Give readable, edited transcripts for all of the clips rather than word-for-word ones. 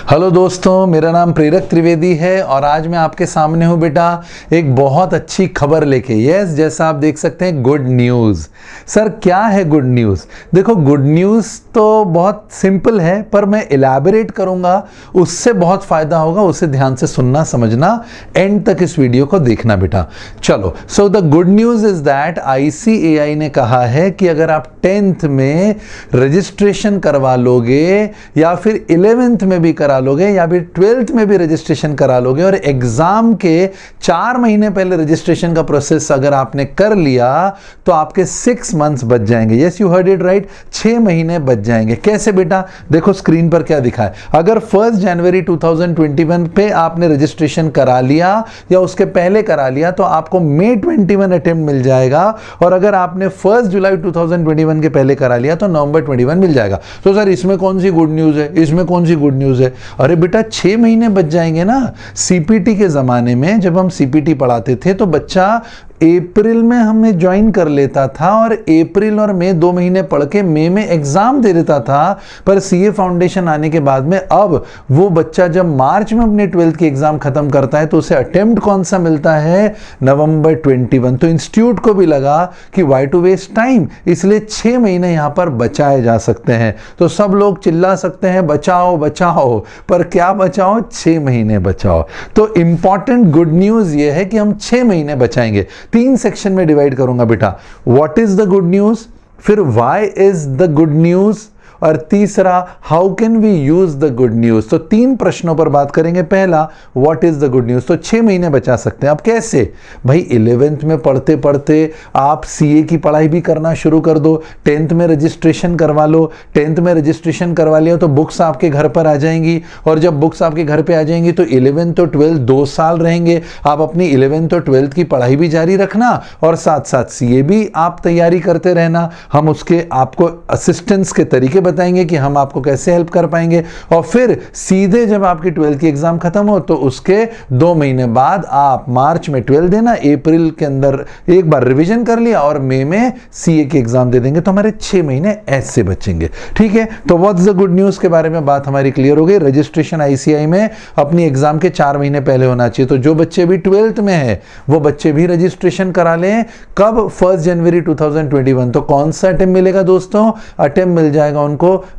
Hello दोस्तों, मेरा नाम प्रेरक त्रिवेदी है और आज मैं आपके सामने हूँ बेटा एक बहुत अच्छी खबर लेके। यस, जैसा आप देख सकते हैं, गुड न्यूज़। सर क्या है गुड न्यूज़? देखो, गुड न्यूज़ तो बहुत सिंपल है, पर मैं इलैबोरेट करूँगा, उससे बहुत फ़ायदा होगा। उसे ध्यान से सुनना, समझना, एंड तक इस वीडियो को देखना बेटा। चलो, so the good news is that ICAI ने कहा है कि अगर आप 10th में रजिस्ट्रेशन करवा लोगे या फिर 11th में भी करा लोगे या फिर 12th में भी रजिस्ट्रेशन करा लोगे और एग्जाम के 4 महीने पहले रजिस्ट्रेशन का प्रोसेस अगर आपने कर लिया तो आपके 6 मंथ्स बच जाएंगे। Yes, you heard it right, 6 महीने बच जाएंगे। कैसे बेटा? देखो स्क्रीन पर क्या दिखा है। अगर 1 जनवरी 2021 पे आपने रजिस्ट्रेशन करा लिया या उसके पहले करा लिया तो आपको May 21 अटेम्प्ट मिल जाएगा, और अगर आपने 1 जुलाई 2021 के पहले करा लिया तो November 21 मिल जाएगा। तो सर इसमें कौन सी गुड न्यूज़ है, इसमें कौन सी गुड न्यूज़ है? अरे बेटा 6 महीने बच जाएंगे ना। CPT के ज़माने में जब हम CPT पढ़ाते थे तो बच्चा अप्रैल में हमें ज्वाइन कर लेता था और अप्रैल और मई 2 महीने पढ़ के मई में एग्जाम दे देता था। पर CA फाउंडेशन आने के बाद में अब वो बच्चा जब मार्च में अपने 12th की एग्जाम खत्म करता है तो उसे अटेम्प्ट कौन सा मिलता है? November 21। तो इंस्टीट्यूट को भी लगा कि वाई टू वेस्ट टाइम, इसलिए 6 महीने यहां पर बचाए जा सकते हैं। तो सब लोग चिल्ला सकते हैं बचाओ बचाओ, पर क्या बचाओ? 6 महीने बचाओ। तो इंपॉर्टेंट गुड न्यूज ये है कि हम 6 महीने बचाएंगे। 3 सेक्शन में डिवाइड करूंगा बेटा। What is the good news, फिर why is the good news, और तीसरा how can we use the good news. तो 3 प्रश्नों पर बात करेंगे। पहला, what is the good news, तो 6 महीने बचा सकते हैं। अब कैसे भाई? 11th में पढ़ते पढ़ते आप CA की पढ़ाई भी करना शुरू कर दो, 10th में रजिस्ट्रेशन करवा लो। 10th में रजिस्ट्रेशन करवा लिया तो बुक्स आपके घर पर आ जाएंगी, और जब बुक्स आपके घर पे आ जाएंगी तो 11th और 12th 2 साल रहेंगे। आप अपनी 11th और 12th की पढ़ाई भी जारी रखना और साथ साथ CA भी आप तैयारी करते रहना। हम उसके आपको असिस्टेंस के तरीके बताएंगे कि हम आपको कैसे हेल्प कर पाएंगे, और फिर सीधे जब आपकी 12th की एग्जाम खत्म हो तो उसके 2 महीने बाद आप मार्च में 12 देना, अप्रैल के अंदर एक बार रिवीजन कर लिया और मई में CA की एग्जाम दे देंगे। तो हमारे 6 महीने ऐसे बचेंगे। ठीक है, तो व्हाट्स द गुड न्यूज के बारे में बात हमारी क्लियर हो गई। रजिस्ट्रेशन ICAI में अपनी एग्जाम के 4 महीने पहले होना चाहिए। तो जो बच्चे भी 12th में है वो बच्चे भी रजिस्ट्रेशन करा लें। कब? 1 जनवरी 2021। तो कौन सा अटेम्प्ट मिलेगा दोस्तों? अटेम्प्ट मिल जाएगा उनको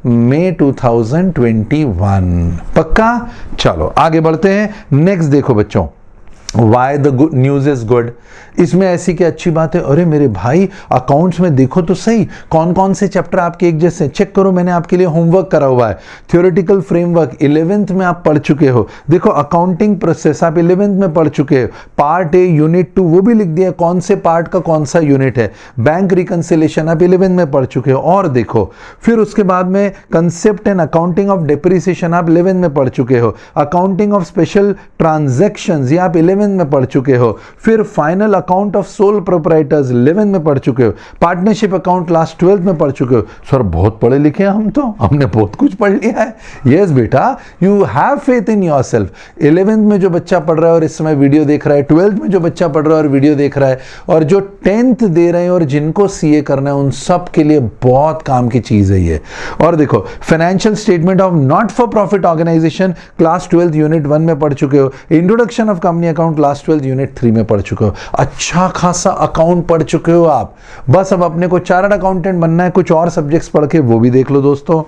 May 2021। पक्का? चलो आगे बढ़ते हैं। नेक्स्ट देखो बच्चों, Why the good news is good। इसमें ऐसी क्या अच्छी बात है? अरे मेरे भाई, अकाउंट्स में देखो तो सही कौन कौन से चैप्टर आपके एक जैसे चेक करो। मैंने आपके लिए होमवर्क करा हुआ है। थ्योरेटिकल फ्रेमवर्क 11th में आप पढ़ चुके हो। देखो अकाउंटिंग प्रोसेस आप 11th में पढ़ चुके हो। पार्ट A यूनिट 2 वो भी लिख दिया कौन से पार्ट का कौन सा यूनिट है। बैंक रिकंसिलेशन आप 11th में पढ़ चुके हो। और देखो फिर उसके बाद में concept and accounting of depreciation आप 11th में पढ़ चुके हो। अकाउंटिंग ऑफ स्पेशल ट्रांजैक्शंस ये आप 11th में पढ़ चुके हो। फिर final account of sole proprietors 11th में पढ़ चुके हो। पार्टनरशिप अकाउंट क्लास 12th में पढ़ चुके हो। सर बहुत पढ़े लिखे हैं हम, तो हमने बहुत कुछ पढ़ लिया है। यस बेटा, you have faith in yourself. 11th में जो बच्चा पढ़ रहा है और इस समय वीडियो देख रहा है, 12th में जो बच्चा पढ़ रहा है और वीडियो देख रहा है, और जो 10th दे रहे हैं और जिनको CA करना है, उन सब के लिए बहुत काम की चीज है ये। और देखो financial statement of not for profit organisation class 12th unit 1 में पढ़ चुके हो। Introduction of company account class 12 unit 3 में पढ़ चुके हो। अच्छा खासा अकाउंट पढ़ चुके हो आप। बस अब अपने को चार्टर्ड अकाउंटेंट बनना है। कुछ और सब्जेक्ट्स पढ़ के वो भी देख लो दोस्तों।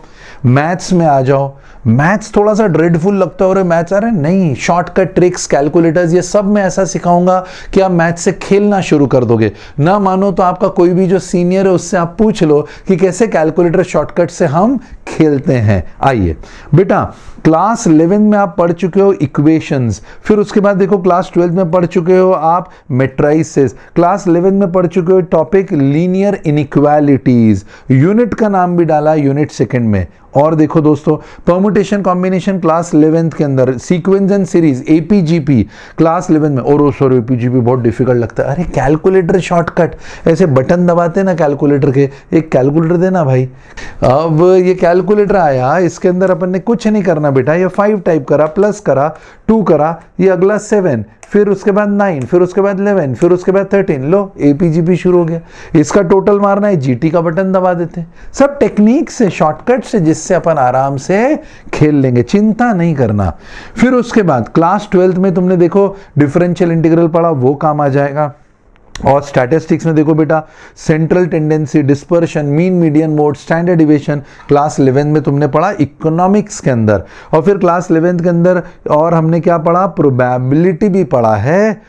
मैथ्स में आ जाओ। मैथ्स थोड़ा सा ड्रेडफुल लगता है और मैथ्स, अरे नहीं, शॉर्टकट ट्रिक्स, कैलकुलेटर्स, ये सब मैं ऐसा सिखाऊंगा कि आप मैथ्स से खेलना शुरू कर दोगे। ना मानो तो आपका कोई भी जो सीनियर है उससे आप पूछ लो कि कैसे कैलकुलेटर शॉर्टकट से हम खेलते हैं। आइए बेटा, क्लास 11 में आप पढ़ चुके हो इक्वेशंस। फिर उसके बाद देखो क्लास 12 में पढ़ चुके हो आप मैट्रिसेस। क्लास 11 में पढ़ चुके हो टॉपिक लीनियर इनइक्वालिटीज। यूनिट का नाम भी डाला यूनिट 2 में। और देखो दोस्तों, परमुटेशन कॉम्बिनेशन क्लास 11th के अंदर, sequence and series AP GP class 11 में। और सॉरी, एपीजीपी बहुत डिफिकल्ट लगता है। अरे कैलकुलेटर शॉर्टकट, ऐसे बटन दबाते ना कैलकुलेटर के, एक कैलकुलेटर देना भाई। अब ये कैलकुलेटर आया, इसके अंदर अपन ने कुछ नहीं करना बेटा, ये 5 टाइप करा, प्लस करा, 2 करा, ये अगला 7, फिर उसके बाद 9, फिर उसके बाद 11, फिर उसके बाद 13, लो एपीजीपी शुरू हो गया। इसका टोटल मारना है, जीटी का बटन दबा देते। सब टेक्निक से, शॉर्टकट से, जिससे अपन आराम से खेल लेंगे, चिंता नहीं करना। फिर उसके बाद क्लास 12th में तुमने देखो डिफरेंशियल इंटीग्रल पढ़ा, वो काम आ जाएगा। और स्टैटिस्टिक्स में देखो बेटा, central tendency, dispersion, mean median mode, standard deviation class 11 में तुमने पढ़ा इकोनॉमिक्स के अंदर। और फिर क्लास 11th के अंदर और हमने क्या पढ़ा, प्रोबेबिलिटी भी पढ़ा है।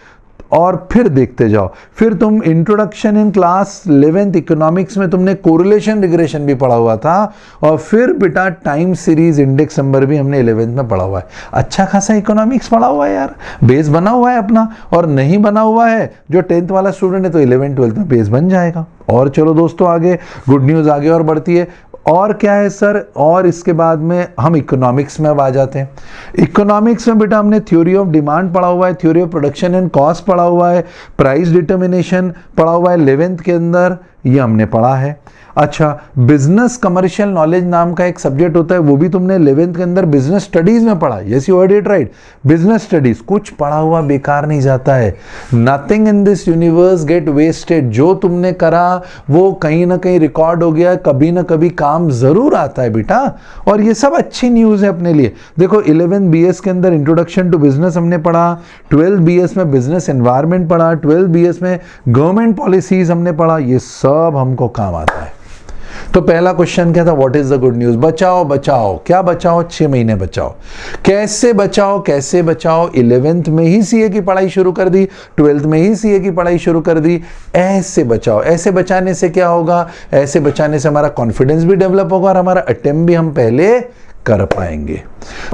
और फिर देखते जाओ, फिर तुम introduction in class 11th economics में तुमने कोरिलेशन रिग्रेशन भी पढ़ा हुआ था। और फिर बेटा टाइम सीरीज इंडेक्स नंबर भी हमने 11th में पढ़ा हुआ है। अच्छा खासा इकोनॉमिक्स पढ़ा हुआ है यार, बेस बना हुआ है अपना। और नहीं बना हुआ है जो 10th वाला स्टूडेंट है तो 11th 12th में बेस बन जाएगा। और चलो दोस्तों आगे, गुड न्यूज़ आगे और बढ़ती है। और क्या है सर, और इसके बाद में हम इकोनॉमिक्स में अब आ जाते हैं। इकोनॉमिक्स में बेटा हमने थ्योरी ऑफ डिमांड पढ़ा हुआ है, theory of production and cost पढ़ा हुआ है, प्राइस डिटर्मिनेशन पढ़ा हुआ है 11th के अंदर, ये हमने पढ़ा है। अच्छा, बिजनेस कमर्शियल नॉलेज नाम का एक सब्जेक्ट होता है, वो भी तुमने 11th के अंदर बिजनेस स्टडीज में पढ़ा। Yes you heard it right, business studies. कुछ पढ़ा हुआ बेकार नहीं जाता है। Nothing in this universe get wasted. जो तुमने करा वो कहीं ना कहीं रिकॉर्ड हो गया, कभी ना कभी काम जरूर आता है बेटा। और ये सब अच्छी न्यूज है अपने लिए। देखो 11 BS के अंदर इंट्रोडक्शन टू बिजनेस हमने पढ़ा, 12 BS में बिजनेस एनवायरमेंट पढ़ा, 12 BS में गवर्नमेंट पॉलिसीज हमने पढ़ा। ये सब हमको काम आता है। तो पहला क्वेश्चन क्या था, what is the good news? बचाओ बचाओ, क्या बचाओ? 6 महीने बचाओ। कैसे बचाओ, कैसे बचाओ? 11th में ही सीए की पढ़ाई शुरू कर दी, 12th में ही सीए की पढ़ाई शुरू कर दी। ऐसे बचाओ। ऐसे बचाने से क्या होगा? ऐसे बचाने से हमारा कॉन्फिडेंस भी डेवलप होगा और हमारा अटेम्प्ट भी हम पहले कर पाएंगे।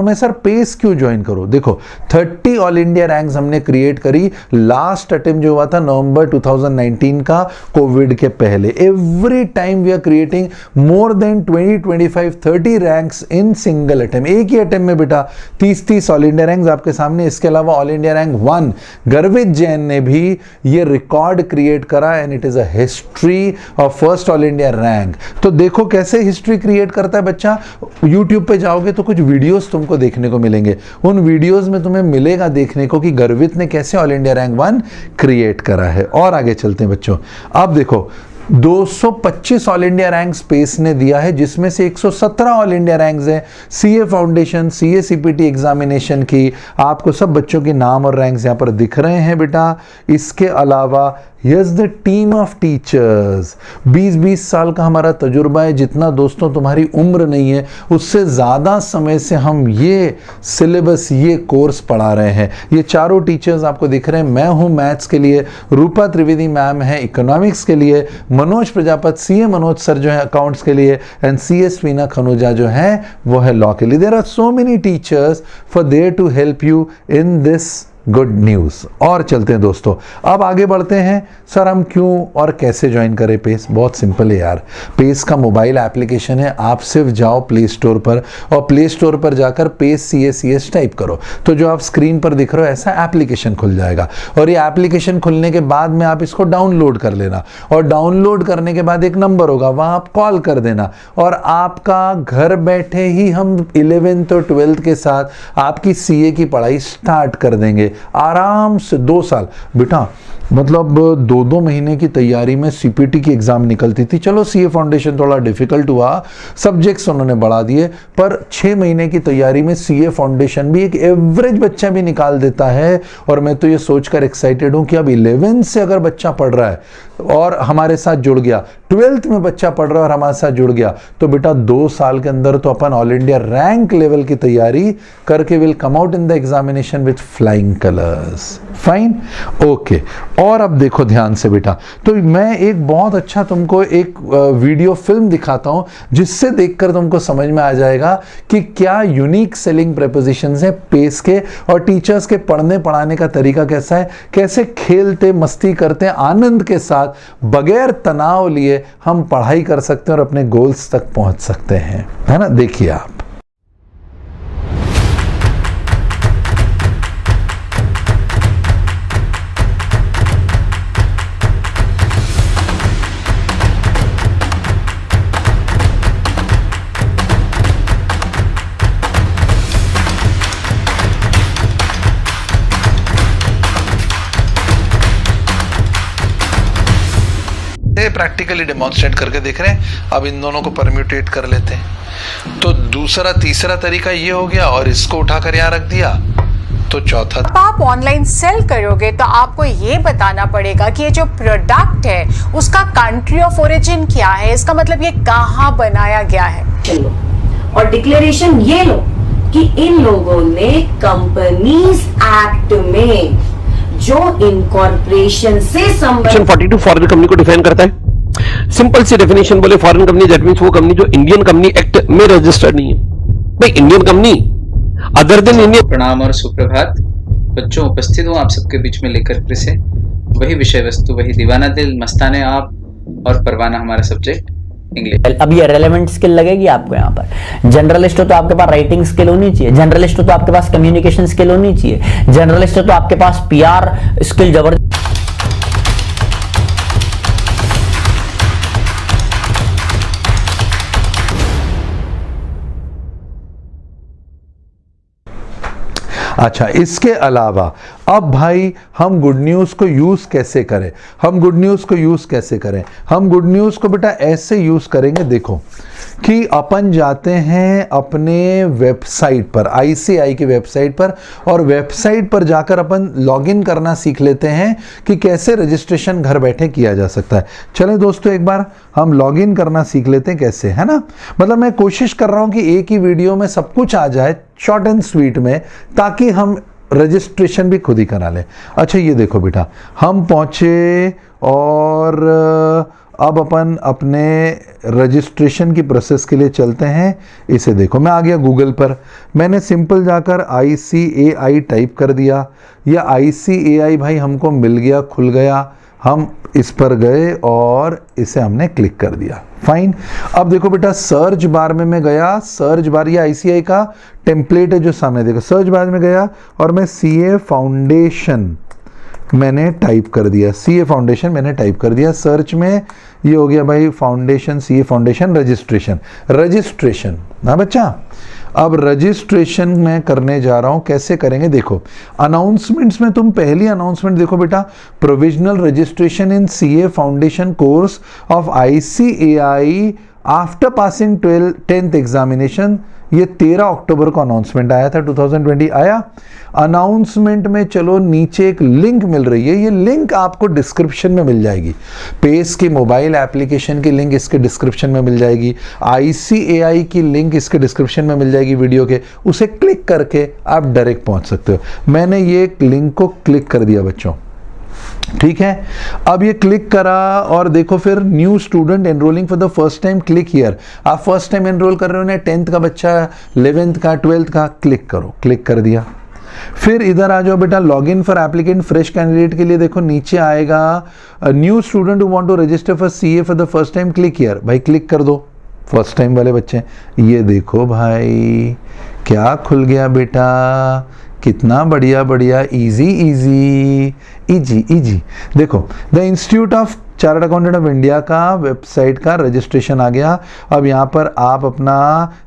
मैं सर पेस क्यों ज्वाइन करूं? देखो 30 ऑल इंडिया रैंक्स हमने क्रिएट करी। लास्ट अटेम्प्ट जो हुआ था नवंबर 2019 का, कोविड के पहले। Every time we are creating more than 20, 25, 30 ranks in single attempt. एक ही अटेम्प्ट में बेटा 30 ऑल इंडिया रैंक्स आपके सामने। इसके अलावा ऑल इंडिया रैंक 1 गर्वित जैन ने भी ये रिकॉर्ड क्रिएट करा and it is a history of first all India rank. तो देखो कैसे हिस्ट्री क्रिएट करता है बच्चा। यूट्यूब पे जाओगे तो कुछ वीडियोस तुमको देखने को मिलेंगे। उन वीडियोस में तुम्हें मिलेगा देखने को कि गर्वित ने कैसे ऑल इंडिया रैंक 1 क्रिएट करा है। और आगे चलते हैं बच्चों। अब देखो 225 ऑल इंडिया रैंक स्पेस ने दिया है, जिसमें से 117 ऑल इंडिया रैंक्स हैं CA foundation, CA CPT examination की। आपको सब बच्चों के नाम और रैंक्स यहां पर दिख रहे हैं बेटा। इसके अलावा yes the team of teachers, 20-20 साल का हमारा तजुर्बा है। जितना दोस्तों तुम्हारी उम्र नहीं है उससे ज़्यादा समय से हम ये सिलेबस, ये कोर्स पढ़ा रहे हैं। ये चारों टीचर्स आपको दिख रहे हैं। मैं हूँ मैथ्स के लिए, रूपा त्रिवेदी मैम है इकोनॉमिक्स के लिए, मनोज प्रजापत सीए मनोज सर जो है अकाउंट्स के लिए, एंड सीएस वीना खनूजा जो है वो है लॉ के लिए। There are so many teachers for there to help you in this good news. और चलते हैं दोस्तों, अब आगे बढ़ते हैं। सर हम क्यों और कैसे ज्वाइन करें पेस? बहुत सिंपल है यार। पेस का मोबाइल एप्लीकेशन है। आप सिर्फ जाओ प्ले स्टोर पर और प्ले स्टोर पर जाकर पेस CACS टाइप करो तो जो आप स्क्रीन पर दिख रहे हो ऐसा एप्लीकेशन खुल जाएगा। और ये एप्लीकेशन खुलने के बाद में आप इसको डाउनलोड कर लेना, और डाउनलोड करने के बाद एक नंबर होगा, वहाँ आप कॉल कर देना और आपका घर बैठे ही हम 11th और 12th के साथ आपकी CA की पढ़ाई स्टार्ट कर देंगे आराम से। 2 साल बेटा, मतलब 2-2 महीने की तैयारी में CPT की एग्जाम निकलती थी। चलो CA फाउंडेशन थोड़ा डिफिकल्ट हुआ, सब्जेक्ट्स उन्होंने बढ़ा दिए, पर 6 महीने की तैयारी में CA फाउंडेशन भी एक एवरेज बच्चा भी निकाल देता है। और मैं तो ये सोचकर एक्साइटेड हूं कि अब 11th से अगर बच्चा पढ़ रहा है और हमारे साथ जुड़ गया, 12th में बच्चा पढ़ रहा है और हमारे साथ जुड़ गया, तो बेटा 2 साल के अंदर तो अपन ऑल इंडिया रैंक लेवल की तैयारी करके will come out in the examination with flying colours. Fine, okay. और अब देखो ध्यान से बेटा, तो मैं एक बहुत अच्छा तुमको एक वीडियो फिल्म दिखाता हूं जिससे देखकर तुमको समझ में आ जाएगा कि क्या यूनिक सेलिंग प्रेपोजिशंस हैं पेस के, और टीचर्स के पढ़ने पढ़ाने का तरीका कैसा है, कैसे खेलते मस्ती करते आनंद के साथ बगैर तनाव लिए हम पढ़ाई कर सकते हैं और अपने गोल्स तक पहुंच सकते हैं, है ना। देखिए आप, प्रैक्टिकली डेमोन्स्ट्रेट करके देख रहे हैं। अब इन दोनों को परम्यूटेट कर लेते हैं। तो दूसरा तीसरा तरीका ये हो गया, और इसको उठाकर यहां रख दिया, तो चौथा। आप ऑनलाइन सेल करोगे तो आपको ये बताना पड़ेगा कि ये जो प्रोडक्ट है उसका कंट्री ऑफ ओरिजिन क्या है, इसका मतलब ये कहाँ बनाया गया है। चलो, और डिक्लेरेशन ये लो कि इन लोगों ने कंपनीज एक्ट में जो इनकॉर्पोरेशन से संबंधित 42 फॉरेन कंपनी को डिफाइन करता है। सिंपल सी डेफिनेशन बोले, फॉरेन कंपनी दैट मींस वो कंपनी जो इंडियन कंपनी एक्ट में रजिस्टर्ड नहीं है। भाई Indian company other than Indian. प्रणाम और सुप्रभात बच्चों, उपस्थित हूँ आप सबके बीच में लेकर फिर से वही विषय वस्तु, वही दीवाना दिल मस्ताने आप और परवाना हमारा सब्जेक्ट इंग्लिश। अब ये रेलेवेंट स्किल लगेगी आपको यहाँ पर। जनरलिस्ट हो तो आपके पास राइटिंग स्किल होनी चाहिए, जनरलिस्ट हो तो आपके पास कम्युनिकेशन स्किल होनी चाहिए, जनरलिस्ट हो तो आपके पास पीआर स्किल जबरदस्त। अच्छा, इसके अलावा अब भाई हम गुड न्यूज़ को यूज़ कैसे करें, हम गुड न्यूज़ को यूज़ कैसे करें, हम गुड न्यूज़ को बेटा ऐसे यूज़ करेंगे। देखो कि अपन जाते हैं अपने वेबसाइट पर, ICAI की वेबसाइट पर, और वेबसाइट पर जाकर अपन लॉगिन करना सीख लेते हैं कि कैसे रजिस्ट्रेशन घर बैठे किया जा सकता है। चलें दोस्तों, एक बार हम लॉगिन करना सीख लेते हैं कैसे, है ना। मतलब मैं कोशिश कर रहा हूं कि एक ही वीडियो में सब कुछ आ जाए शॉर्ट एंड स्वीट में, ताकि हम रजिस्ट्रेशन भी खुद ही करा लें। अच्छा ये देखो बेटा, हम पहुंचे और अब अपन अपने रजिस्ट्रेशन की प्रोसेस के लिए चलते हैं। इसे देखो, मैं आ गया गूगल पर, मैंने सिंपल जाकर ICAI टाइप कर दिया, या ICAI भाई हमको मिल गया, खुल गया। हम इस पर गए और इसे हमने क्लिक कर दिया। फाइन, अब देखो बेटा सर्च बार में मैं गया, सर्च बार ये ICAI का टेम्पलेट है जो सामने, देखो सर्च बार में गया और मैं CA फाउंडेशन मैंने टाइप कर दिया, CA फाउंडेशन मैंने टाइप कर दिया सर्च में। ये हो गया भाई फाउंडेशन, CA फाउंडेशन रजिस्ट्रेशन। हाँ बच्चा, अब रजिस्ट्रेशन मैं करने जा रहा हूं, कैसे करेंगे देखो। अनाउंसमेंट्स में तुम पहली अनाउंसमेंट देखो बेटा, provisional registration in CA foundation course of ICAI after passing 10th examination. ये 13 अक्टूबर को अनाउंसमेंट आया था, 2020 आया। अनाउंसमेंट में चलो नीचे एक लिंक मिल रही है, ये लिंक आपको डिस्क्रिप्शन में मिल जाएगी। पेस की मोबाइल एप्लीकेशन की लिंक इसके डिस्क्रिप्शन में मिल जाएगी, ICAI की लिंक इसके डिस्क्रिप्शन में मिल जाएगी वीडियो के, उसे क्लिक करके आप डायरेक्ट पहुंच सकते हो। मैंने ये लिंक को क्लिक कर दिया बच्चों, ठीक है। अब ये क्लिक करा और देखो फिर new student enrolling for the first time, click here. आप फर्स्ट टाइम एनरोल कर रहे हो ना, 10th का बच्चा, 11th का, 12th का, क्लिक करो, क्लिक कर दिया। फिर इधर आ जाओ बेटा, login for applicant fresh candidate के लिए देखो नीचे आएगा new student who want to register for CA for the first time, click here. भाई क्लिक कर दो, फर्स्ट टाइम वाले बच्चे। ये देखो भाई क्या खुल गया बेटा, कितना बढ़िया बढ़िया, इजी इजी इजी इजी। देखो the institute of chartered accountant of India का वेबसाइट का रजिस्ट्रेशन आ गया। अब यहाँ पर आप अपना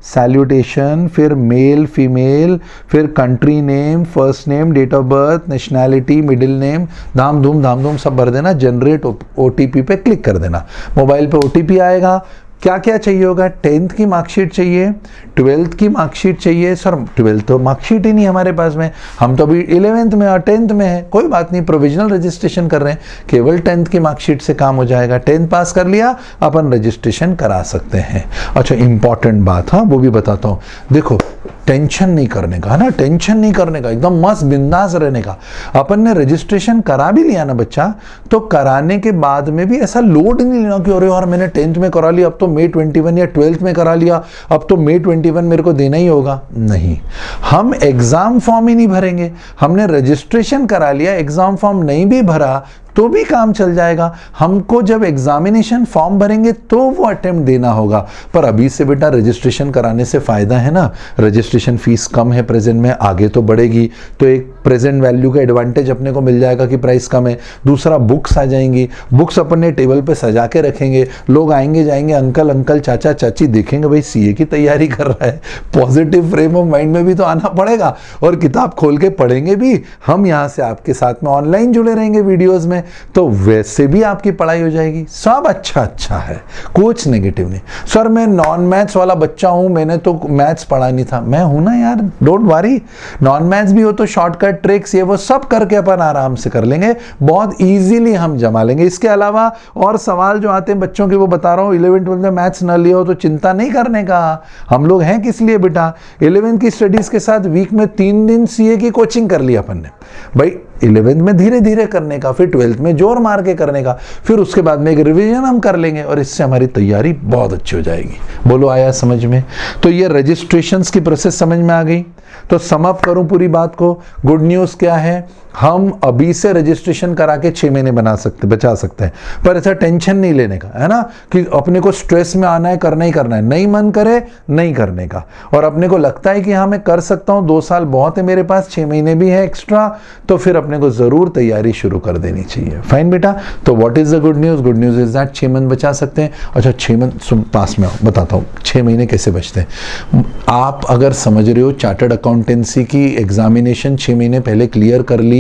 सैल्यूटेशन, फिर मेल फीमेल, फिर country name, first name, date of birth, nationality, middle name, धाम धूम सब भर देना। जनरेट OTP पे क्लिक कर देना, मोबाइल पे OTP आएगा, क्या क्या चाहिए होगा? 10th की मार्कशीट चाहिए, 12th की मार्कशीट चाहिए। सर 12th तो मार्कशीट ही नहीं हमारे पास में, हम तो अभी 11th में और 10th में है। कोई बात नहीं, प्रोविजनल रजिस्ट्रेशन कर रहे हैं, केवल 10th की मार्कशीट से काम हो जाएगा। 10th पास कर लिया, अपन रजिस्ट्रेशन करा सकते हैं। अच्छा, इंपॉर्टेंट बात, हाँ वो भी बताता हूँ। देखो, टेंशन नहीं करने का है ना, टेंशन नहीं करने का, एकदम मस्त बिंदास रहने का। अपन ने रजिस्ट्रेशन करा भी लिया ना बच्चा, तो कराने के बाद में भी ऐसा लोड नहीं लेना कि अरे यार मैंने 10th में करा लिया, अब तो May 21 या 12th में करा लिया, अब तो May 21 मेरे को देना ही होगा। नहीं, हम एग्जाम फॉर्म ही नहीं भरेंगे। हमने रजिस्ट्रेशन करा लिया, एग्जाम फॉर्म नहीं भी भरा तो भी काम चल जाएगा। हमको जब एग्जामिनेशन फॉर्म भरेंगे तो वो अटेम्प्ट देना होगा। पर अभी से बेटा रजिस्ट्रेशन कराने से फायदा है ना, रजिस्ट्रेशन फीस कम है प्रेजेंट में, आगे तो बढ़ेगी, तो एक प्रेजेंट वैल्यू का एडवांटेज अपने को मिल जाएगा कि प्राइस कम है। दूसरा, बुक्स आ जाएंगी, बुक्स अपन ने टेबल पे सजा के रखेंगे, लोग आएंगे जाएंगे, अंकल चाचा चाची देखेंगे भाई सीए की तैयारी कर रहा है, पॉजिटिव फ्रेम ऑफ माइंड में भी तो आना पड़ेगा, और किताब खोल के पढ़ेंगे भी। हम यहाँ से आपके साथ में ऑनलाइन जुड़े रहेंगे वीडियोज में, तो वैसे भी आपकी पढ़ाई हो जाएगी। सब अच्छा है, कुछ नेगेटिव नहीं। सर मैं नॉन मैथ्स वाला बच्चा हूं, मैंने तो मैथ्स पढ़ा नहीं था। मैं हूं ना यार, डोंट वरी। नॉन मैथ्स भी हो तो शॉर्टकट ट्रिक्स ये वो सब करके अपन आराम से कर लेंगे, बहुत इजीली हम जमा लेंगे। इसके अलावा और सवाल जो आते हैं बच्चों के वो बता रहा हूं। 11th 12th में मैथ्स न लिया हो तो चिंता नहीं करने का, हम लोग हैं किस लिए बेटा। 11th की स्टडीज के साथ वीक में 3 दिन सीए की कोचिंग कर ली अपन ने भाई। 11th में धीरे धीरे करने का, फिर 12th में जोर मार के करने का, फिर उसके बाद में एक रिवीजन हम कर लेंगे, और इससे हमारी तैयारी बहुत अच्छी हो जाएगी। बोलो आया समझ में? तो ये रजिस्ट्रेशंस की प्रोसेस समझ में आ गई। तो सम अप करूं पूरी बात को, गुड न्यूज़ क्या है, हम अभी से रजिस्ट्रेशन करा के 6 महीने बचा सकते हैं। पर ऐसा टेंशन नहीं लेने का है ना कि अपने को स्ट्रेस में आना है, करना ही करना है। नहीं मन करे नहीं करने का, और अपने को लगता है कि हाँ मैं कर सकता हूँ, 2 साल बहुत है मेरे पास, 6 महीने भी है एक्स्ट्रा, तो फिर अपने को जरूर तैयारी शुरू कर देनी चाहिए। फाइन बेटा। तो what is the good news? Good news is that 6 month बचा सकते हैं। अच्छा 6 मंथ पास में बताता हूँ 6 महीने कैसे बचते हैं। आप अगर समझ रहे हो चार्टर्ड अकाउंटेंसी की एग्जामिनेशन 6 महीने पहले क्लियर कर ली,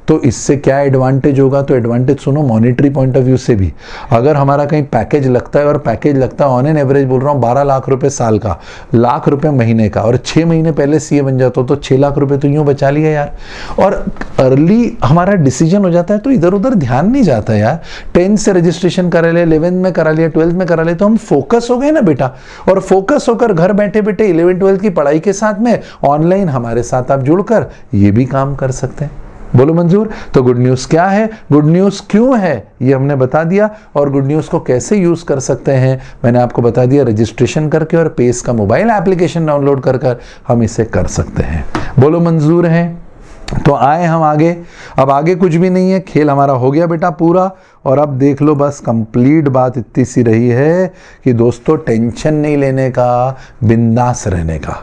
तो इससे क्या एडवांटेज होगा? तो एडवांटेज सुनो, मॉनेटरी पॉइंट ऑफ व्यू से भी। अगर हमारा कहीं पैकेज लगता है, और पैकेज लगता है ऑन एन एवरेज बोल रहा हूँ 12 लाख रुपए साल का, लाख रुपए महीने का, और 6 महीने पहले सीए बन जाता हो तो 6 लाख रुपए तो यूं बचा लिया यार। और अर्ली हमारा डिसीजन हो जाता है तो इधर उधर ध्यान नहीं जाता यार। 10th से रजिस्ट्रेशन करा लिया, 11th में करा लिया, 12th में करा लिया, तो हम फोकस हो गए ना बेटा। और फोकस होकर घर बैठे बैठे 11th 12th की पढ़ाई के साथ में ऑनलाइन हमारे साथ आप जुड़कर ये भी काम कर सकते हैं। बोलो मंजूर। तो गुड न्यूज़ क्या है, गुड न्यूज़ क्यों है, ये हमने बता दिया, और गुड न्यूज़ को कैसे यूज़ कर सकते हैं मैंने आपको बता दिया। रजिस्ट्रेशन करके और पेस का मोबाइल एप्लीकेशन डाउनलोड कर हम इसे कर सकते हैं। बोलो मंजूर है। तो आए हम आगे। अब आगे कुछ भी नहीं है, खेल हमारा हो गया बेटा पूरा। और अब देख लो, बस कंप्लीट बात इतनी सी रही है कि दोस्तों टेंशन नहीं लेने का, बिंदास रहने का।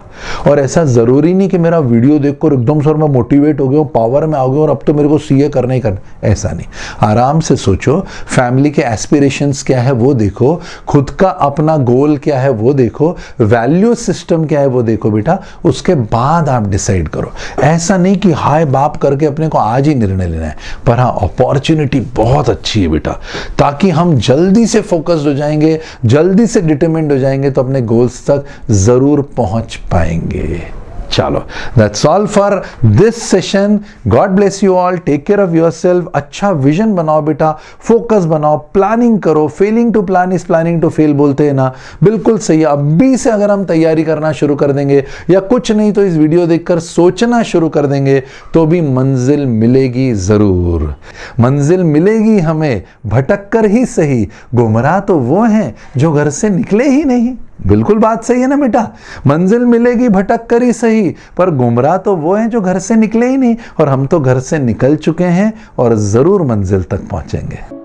और ऐसा ज़रूरी नहीं कि मेरा वीडियो देखकर एकदम सर मैं मोटिवेट हो गया हूँ, पावर में आ गया और अब तो मेरे को सीए करना ही करना, ऐसा नहीं। आराम से सोचो, फैमिली के एस्पिरेशंस क्या है वो देखो, खुद का अपना गोल क्या है वो देखो, वैल्यू सिस्टम क्या है वो देखो बेटा, उसके बाद आप डिसाइड करो। ऐसा नहीं कि हाय बाप करके अपने को आज ही निर्णय लेना है। पर हाँ, अपॉर्चुनिटी बहुत अच्छी है बेटा, ताकि हम जल्दी से फोकस्ड हो जाएंगे, जल्दी से डिटरमिन्ड हो जाएंगे, तो अपने गोल्स तक जरूर पहुंच पाएंगे। चलो, that's all for this session. God bless you all, take care of yourself. अच्छा विजन बनाओ बेटा, फोकस बनाओ, प्लानिंग करो। Failing to plan is planning to fail बोलते हैं ना, बिल्कुल सही है। अभी से अगर हम तैयारी करना शुरू कर देंगे, या कुछ नहीं तो इस वीडियो देखकर सोचना शुरू कर देंगे, तो भी मंजिल मिलेगी जरूर। मंजिल मिलेगी हमें भटक कर ही सही, गुमराह तो वो हैं जो घर से निकले ही नहीं। बिल्कुल बात सही है ना बेटा, मंजिल मिलेगी भटक कर ही सही, पर गुमराह तो वो हैं जो घर से निकले ही नहीं। और हम तो घर से निकल चुके हैं और जरूर मंजिल तक पहुंचेंगे।